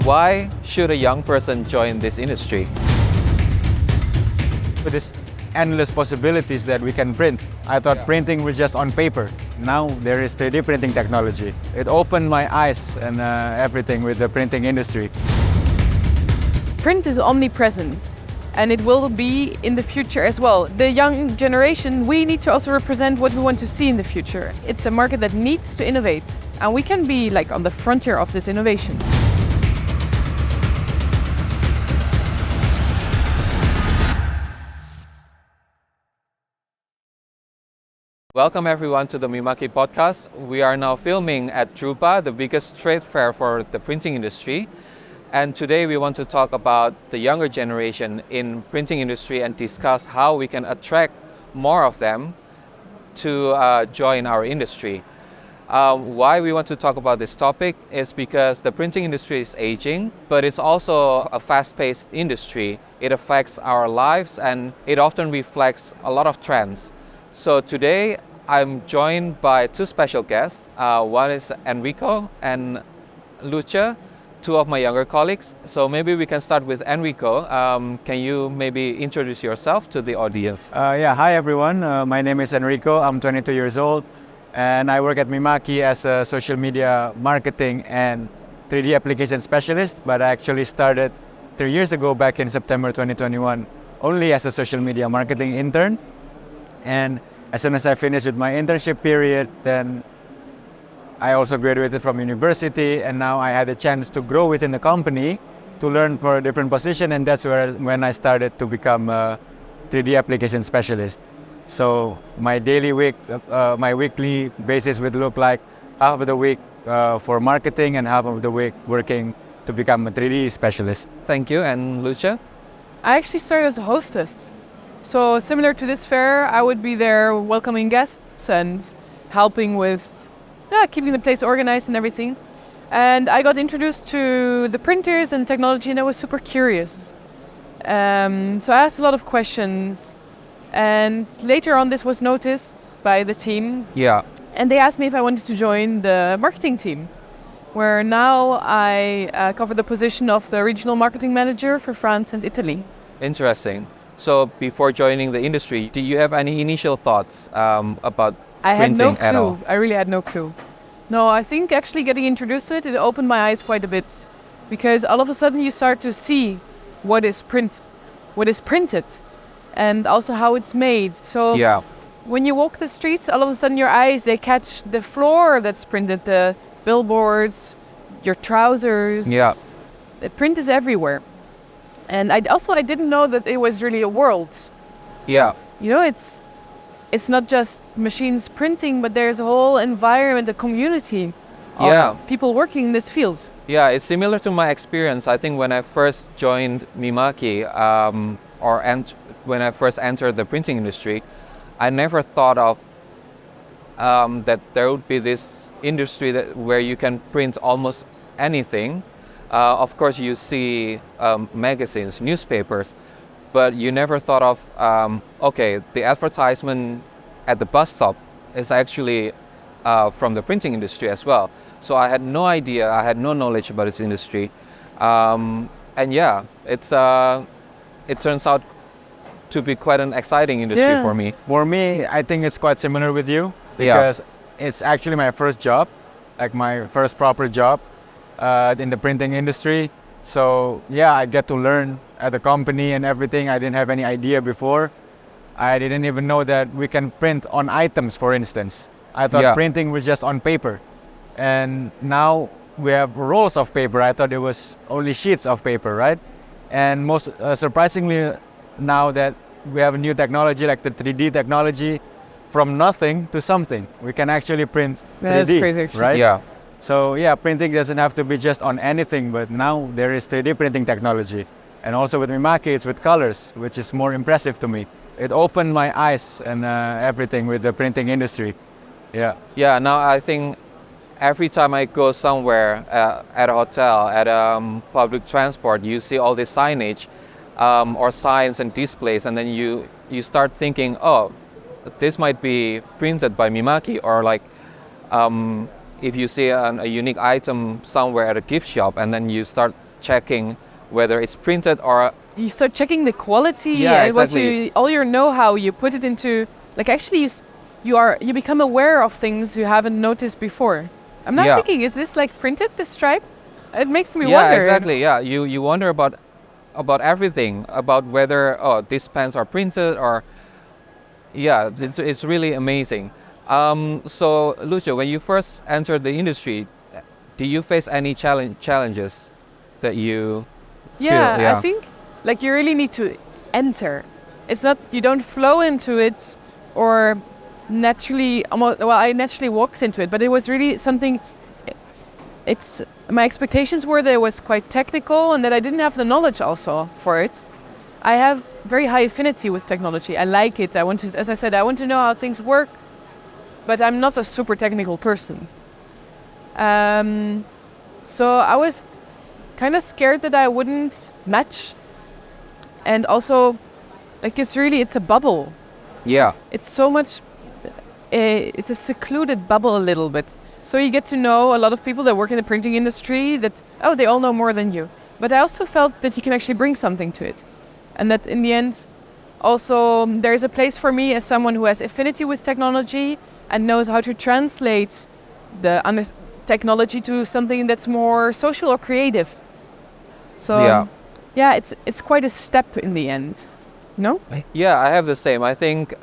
Why should a young person join this industry? With this endless possibilities that we can print. I thought printing was just on paper. Now there is 3D printing technology. It opened my eyes and everything with the printing industry. Print is omnipresent and it will be in the future as well. The young generation, we need to also represent what we want to see in the future. It's a market that needs to innovate and we can be like on the frontier of this innovation. Welcome everyone to the Mimaki podcast. We are now filming at Drupa, the biggest trade fair for the printing industry. And today we want to talk about the younger generation in printing industry and discuss how we can attract more of them to join our industry. Why we want to talk about this topic is because the printing industry is aging, but it's also a fast-paced industry. It affects our lives and it often reflects a lot of trends. So today I'm joined by two special guests. One is Enrico and Lucia, two of my younger colleagues. So maybe we can start with Enrico. Can you maybe introduce yourself to the audience? Hi everyone. My name is Enrico. I'm 22 years old and I work at Mimaki as a social media marketing and 3D application specialist, but I actually started 3 years ago back in September 2021 only as a social media marketing intern. And as soon as I finished with my internship period, then I also graduated from university, and now I had a chance to grow within the company to learn for a different position, and that's when I started to become a 3D application specialist. So my weekly basis would look like half of the week for marketing and half of the week working to become a 3D specialist. Thank you. And Lucia? I actually started as a hostess. So similar to this fair, I would be there welcoming guests and helping with keeping the place organized and everything. And I got introduced to the printers and technology and I was super curious. So I asked a lot of questions and later on this was noticed by the team. Yeah. And they asked me if I wanted to join the marketing team, where now I cover the position of the regional marketing manager for France and Italy. Interesting. So before joining the industry, do you have any initial thoughts about printing at all? I really had no clue. No, I think actually getting introduced to it, it opened my eyes quite a bit. Because all of a sudden you start to see what is printed, and also how it's made. So when you walk the streets, all of a sudden your eyes, they catch the floor that's printed, the billboards, your trousers. Yeah. The print is everywhere. And I didn't know that it was really a world. Yeah. You know, it's not just machines printing, but there's a whole environment, a community of people working in this field. Yeah, it's similar to my experience. I think when I first joined Mimaki, when I first entered the printing industry, I never thought of that there would be this industry where you can print almost anything. Of course, you see magazines, newspapers, but you never thought of, the advertisement at the bus stop is actually from the printing industry as well. So I had no idea, I had no knowledge about this industry. It turns out to be quite an exciting industry for me. For me, I think it's quite similar with you because it's actually my first job, like my first proper job. In the printing industry. So I get to learn at the company and everything. I didn't have any idea before. I didn't even know that we can print on items, for instance. I thought printing was just on paper. And now we have rolls of paper. I thought it was only sheets of paper, right? And most surprisingly, now that we have a new technology like the 3D technology, from nothing to something, we can actually print 3D, That's crazy, actually. right? Yeah. So printing doesn't have to be just on anything, but now there is 3D printing technology. And also with Mimaki, it's with colors, which is more impressive to me. It opened my eyes and everything with the printing industry. Yeah. Yeah, now I think every time I go somewhere, at a hotel, at public transport, you see all this signage or signs and displays, and then you start thinking, oh, this might be printed by Mimaki, or like if you see a unique item somewhere at a gift shop, and then you start checking whether it's printed or You start checking the quality Yeah, and what exactly. you, all your know-how, you put it into, like actually you become aware of things you haven't noticed before. I'm not Yeah. thinking, is this like printed, the stripe? It makes me yeah, wonder. exactly. Yeah, you wonder about everything, about whether these pens are printed or yeah, it's really amazing. So Lucio, when you first entered the industry, do you face any challenges that you feel? Yeah, I Yeah, think like you really need to enter. It's not, you don't flow into it or naturally, almost, well, I naturally walked into it, but it was really something, it's, my expectations were that it was quite technical and that I didn't have the knowledge also for it. I have very high affinity with technology. I like it. I want to, as I said, I want to know how things work, but I'm not a super technical person. So I was kind of scared that I wouldn't match. And also, like, it's a bubble. yeah, It's so much, it's a secluded bubble a little bit. So you get to know a lot of people that work in the printing industry that, oh, they all know more than you. But I also felt that you can actually bring something to it. And that in the end, also, there's a place for me as someone who has affinity with technology and knows how to translate the technology to something that's more social or creative. So, yeah. yeah, it's quite a step in the end. No? Yeah, I have the same. I think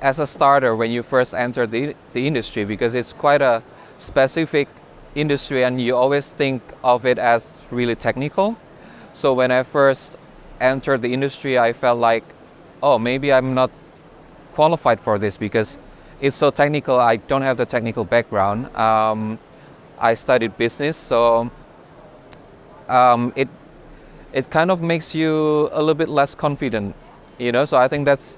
as a starter, when you first enter the industry, because it's quite a specific industry and you always think of it as really technical. So when I first entered the industry, I felt like, oh, maybe I'm not qualified for this because it's so technical. I don't have the technical background. I studied business, so it kind of makes you a little bit less confident, you know. So I think that's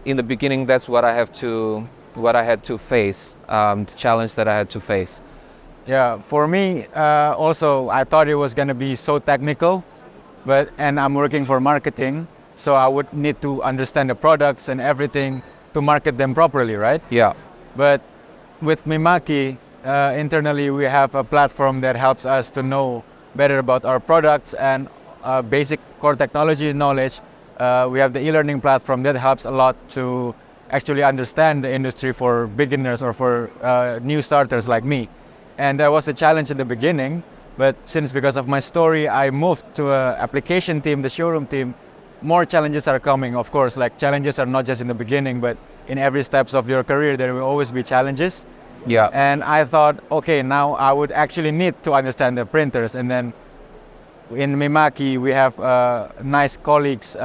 in the beginning. That's what I had to face, the challenge that I had to face. Yeah, for me, also, I thought it was going to be so technical, and I'm working for marketing, so I would need to understand the products and everything to market them properly, right? Yeah, But with Mimaki, internally we have a platform that helps us to know better about our products and basic core technology knowledge. We have the e-learning platform that helps a lot to actually understand the industry for beginners or for new starters like me. And that was a challenge in the beginning, but since because of my story, I moved to an application team, the showroom team, more challenges are coming, of course. Like, challenges are not just in the beginning, but in every steps of your career, there will always be challenges. yeah, And I thought, okay, now I would actually need to understand the printers. And then in Mimaki, we have nice colleagues,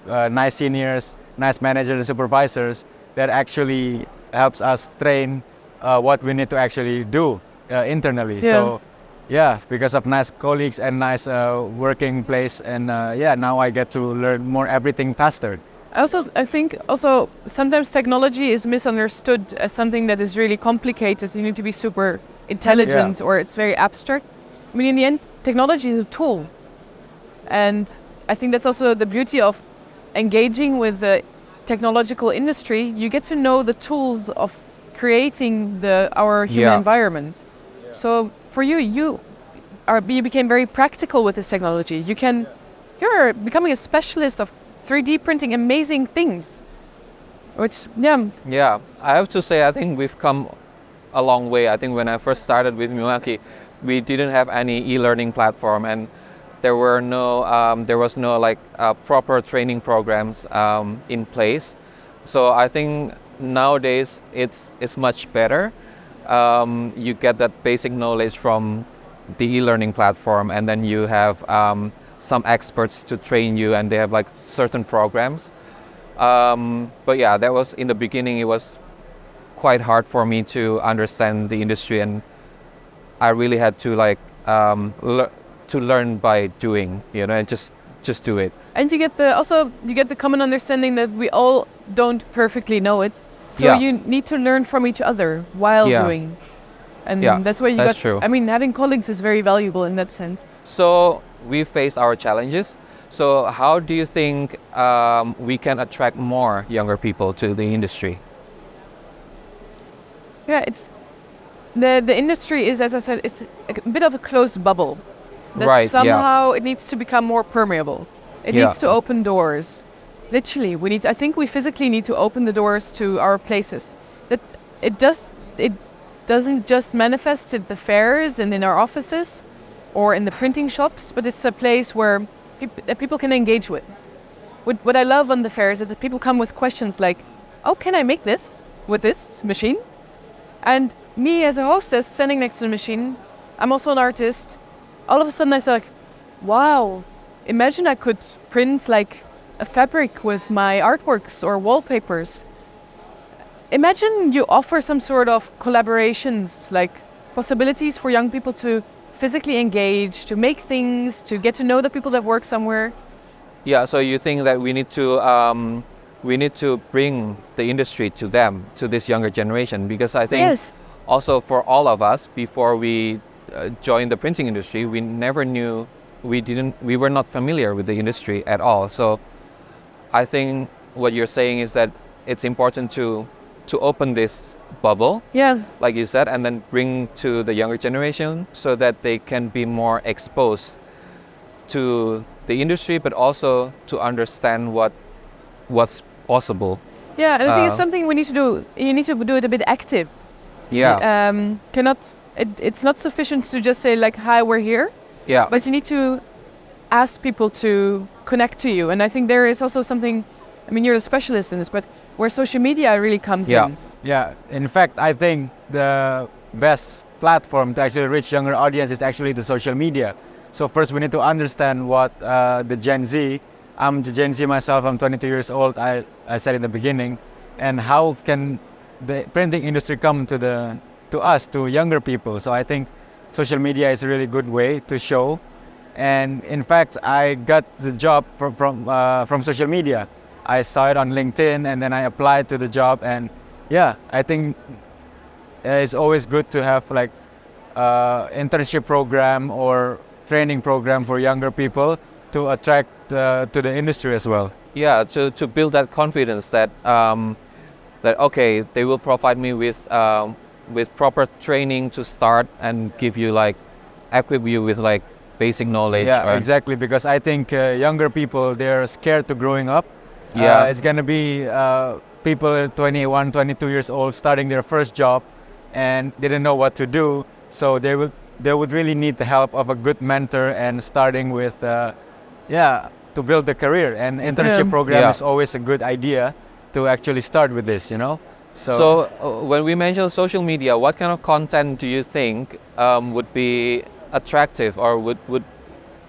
nice seniors, nice managers and supervisors that actually helps us train what we need to actually do internally. Yeah. So yeah, because of nice colleagues and nice working place, and yeah, now I get to learn more everything faster. I think also sometimes technology is misunderstood as something that is really complicated. You need to be super intelligent or it's very abstract. I mean, in the end, technology is a tool. And I think that's also the beauty of engaging with the technological industry. You get to know the tools of creating our human Yeah. environment. So for you, you became very practical with this technology. You're becoming a specialist of 3D printing amazing things. Which, yeah, yeah. I have to say, I think we've come a long way. I think when I first started with Mimaki, we didn't have any e-learning platform, and there was no like proper training programs in place. So I think nowadays it's much better. You get that basic knowledge from the e-learning platform, and then you have some experts to train you, and they have like certain programs. But yeah, that was in the beginning. It was quite hard for me to understand the industry, and I really had to like to learn by doing, you know, and just do it. and you get the common understanding that we all don't perfectly know it. So Yeah. you need to learn from each other while Yeah. doing. And Yeah, that's why that's true. I mean, having colleagues is very valuable in that sense. So we faced our challenges. So how do you think we can attract more younger people to the industry? Yeah, it's the industry is, as I said, it's a bit of a closed bubble. that Right, yeah. somehow it needs to become more permeable. It Yeah. needs to open doors. Literally, I think we physically need to open the doors to our places. That it doesn't just manifest at the fairs and in our offices or in the printing shops, but it's a place where that people can engage with. What I love on the fair is that the people come with questions like, oh, can I make this with this machine? And me as a hostess standing next to the machine, I'm also an artist. All of a sudden I thought, wow, imagine I could print like a fabric with my artworks or wallpapers. Imagine you offer some sort of collaborations, like possibilities for young people to physically engage, to make things, to get to know the people that work somewhere. Yeah, so you think that we need to bring the industry to them, to this younger generation, because I think Yes. also for all of us, before we joined the printing industry, we never knew, we were not familiar with the industry at all. So I think what you're saying is that it's important to open this bubble, Yeah. like you said, and then bring to the younger generation so that they can be more exposed to the industry, but also to understand what's possible. Yeah, and I think it's Uh, something we need to do. You need to do it a bit active. Yeah, It's not sufficient to just say like, "Hi, we're here," yeah, but you need to ask people to connect to you. And I think there is also something. I mean, you're a specialist in this, but where social media really comes Yeah. in. Yeah, in fact, I think the best platform to actually reach younger audience is actually the social media. So first we need to understand what the Gen Z, I'm the Gen Z myself, I'm 22 years old, I said in the beginning, and how can the printing industry come to us, to younger people. So I think social media is a really good way to show. And in fact, I got the job from social media. I saw it on LinkedIn and then I applied to the job, and yeah, I think it's always good to have like internship program or training program for younger people to attract to the industry as well. yeah. To build that confidence that that okay, they will provide me with proper training to start and give you like equip you with like basic knowledge. Yeah, exactly. Because I think younger people, they're scared to growing up. Yeah. It's gonna be people 21, 22 years old starting their first job and didn't know what to do. So they would really need the help of a good mentor and starting with to build a career. And internship program Yeah. is always a good idea to actually start with this, you know. So when we mention social media, what kind of content do you think would be attractive or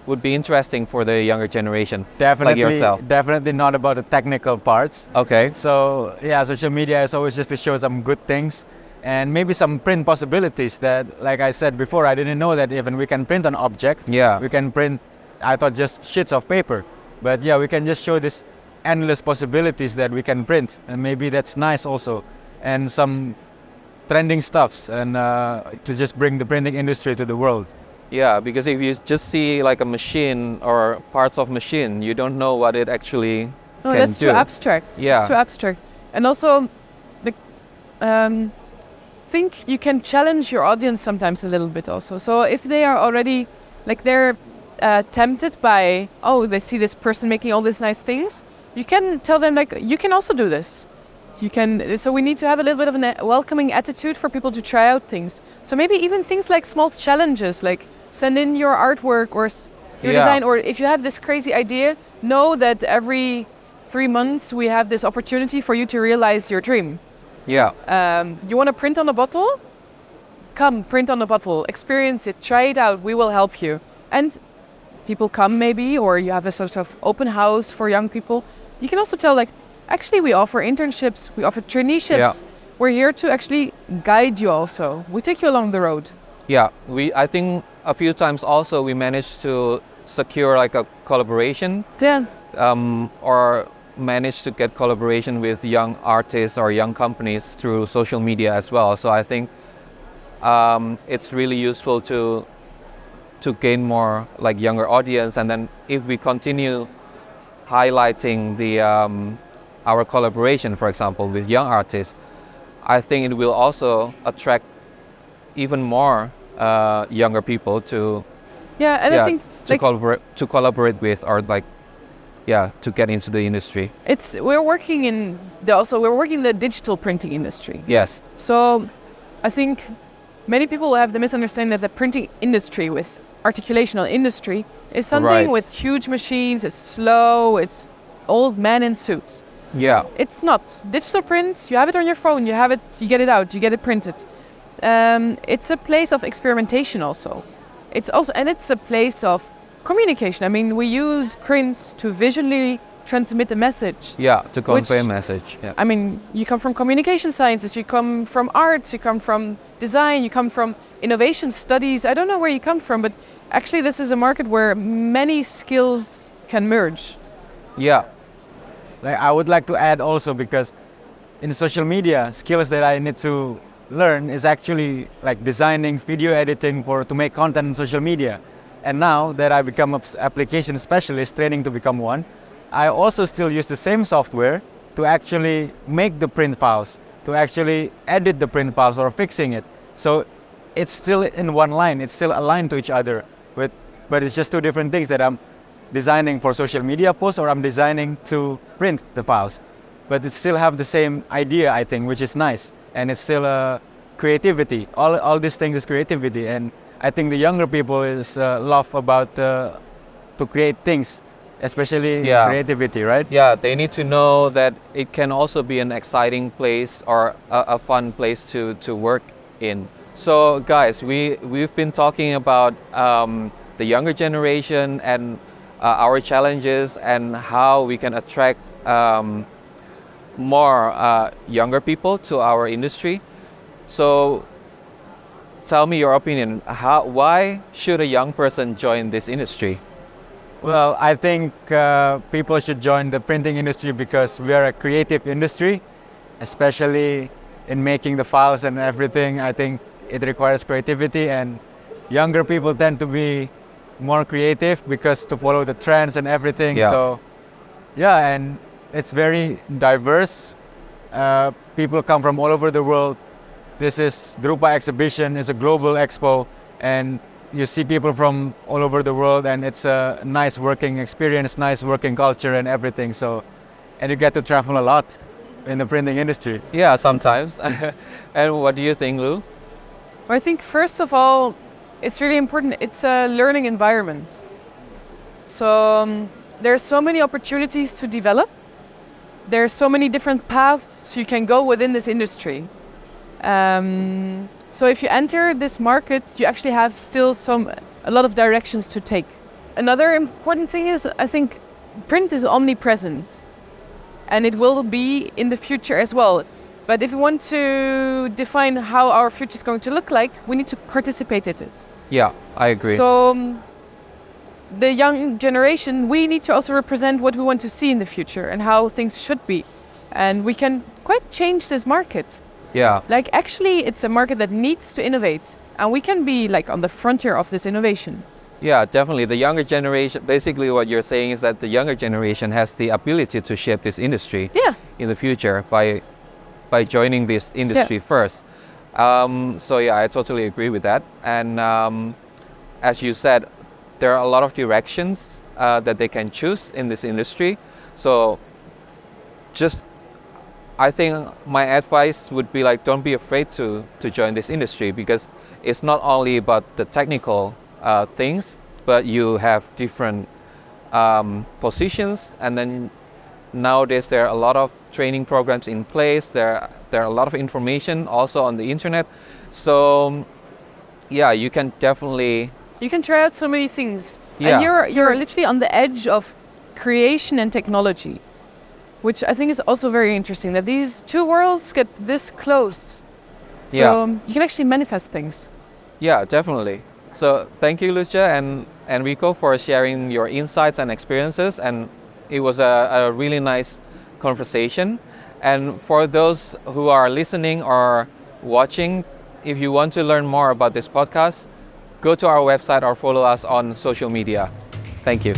would be interesting for the younger generation, definitely, like yourself? definitely not about the technical parts. Okay. So yeah, social media is always just to show some good things and maybe some print possibilities that, like I said before, I didn't know that even we can print an object. Yeah. We can print, I thought just sheets of paper. But yeah, we can just show this endless possibilities that we can print. And maybe that's nice also. And some trending stuffs and to just bring the printing industry to the world. Yeah, because if you just see like a machine or parts of machine, you don't know what it actually No, can that's do. too abstract. Yeah. It's too abstract. And also, the, think you can challenge your audience sometimes a little bit also. So if they are already, like they're tempted by, oh, they see this person making all these nice things, you can tell them like, you can also do this. You can. So we need to have a little bit of a welcoming attitude for people to try out things. So maybe even things like small challenges, like send in your artwork or your Yeah. design, or if you have this crazy idea, know that every 3 months we have this opportunity for you to realize your dream. Yeah. You want to print on a bottle? Come, print on a bottle, experience it, try it out, we will help you. And people come maybe, or you have a sort of open house for young people. You can also tell like, actually we offer internships, we offer traineeships. Yeah. We're here to actually guide you also. We take you along the road. Yeah, I think a few times also we managed to secure like a collaboration, Yeah. or managed to get collaboration with young artists or young companies through social media as well. So I think it's really useful to gain more like younger audience, and then if we continue highlighting the our collaboration, for example, with young artists, I think it will also attract even more younger people Yeah, and I think like to collaborate with, or like, yeah, to get into the industry. we're working in the digital printing industry. Yes. So I think many people have the misunderstanding that the printing industry with articulational industry is something Right. with huge machines, it's slow, it's old men in suits. Yeah. It's not. Digital print, you have it on your phone, you get it out, you get it printed. It's a place of experimentation also. It's a place of communication. I mean, we use prints to visually transmit a message. Yeah, to convey a Which- message. Yeah. I mean, you come from communication sciences, you come from arts, you come from design, you come from innovation studies. I don't know where you come from, but actually this is a market where many skills can merge. Yeah. Like, I would like to add also, because in social media, skills that I need to learn is actually like designing, video editing to make content on social media. And now that I become an application specialist, training to become one, I also still use the same software to actually make the print files, to actually edit the print files or fixing it. So it's still in one line, it's still aligned to each other, but it's just two different things that I'm designing for social media posts or I'm designing to print the files. But it still have the same idea, I think, which is nice. And it's still creativity. All these things is creativity. And I think the younger people is love about to create things, especially Yeah. creativity, right? Yeah, they need to know that it can also be an exciting place or a fun place to work in. So guys, we've been talking about the younger generation and our challenges and how we can attract more younger people to our industry. So tell me your opinion. Why should a young person join this industry? Well, I think people should join the printing industry because we are a creative industry, especially in making the files and everything. I think it requires creativity, and younger people tend to be more creative because to follow the trends and everything. Yeah. So, yeah, and it's very diverse. People come from all over the world. This is Drupa exhibition. It's a global expo, and you see people from all over the world, and it's a nice working experience, nice working culture and everything. So, and you get to travel a lot in the printing industry. Yeah, sometimes. And what do you think, Lou? I think first of all, it's really important. It's a learning environment. So there's so many opportunities to develop. There's so many different paths you can go within this industry. So if you enter this market, you actually have still a lot of directions to take. Another important thing is, I think, print is omnipresent, and it will be in the future as well. But if we want to define how our future is going to look like, we need to participate in it. Yeah, I agree. So the young generation, we need to also represent what we want to see in the future and how things should be. And we can quite change this market. Yeah. Like actually, it's a market that needs to innovate, and we can be like on the frontier of this innovation. Yeah, definitely. The younger generation, basically what you're saying is that the younger generation has the ability to shape this industry in the future by joining this industry first. So yeah, I totally agree with that. And as you said, there are a lot of directions that they can choose in this industry. So I think my advice would be like, don't be afraid to join this industry, because it's not only about the technical things, but you have different positions, and then nowadays there are a lot of training programs in place. There are a lot of information also on the internet. So yeah, you can definitely try out so many things. Yeah. And you're literally on the edge of creation and technology, which I think is also very interesting, that these two worlds get this close. So you can actually manifest things. Yeah, definitely. So thank you, Lucia and Enrico, for sharing your insights and experiences. And it was a really nice conversation. And for those who are listening or watching, if you want to learn more about this podcast, go to our website or follow us on social media. Thank you.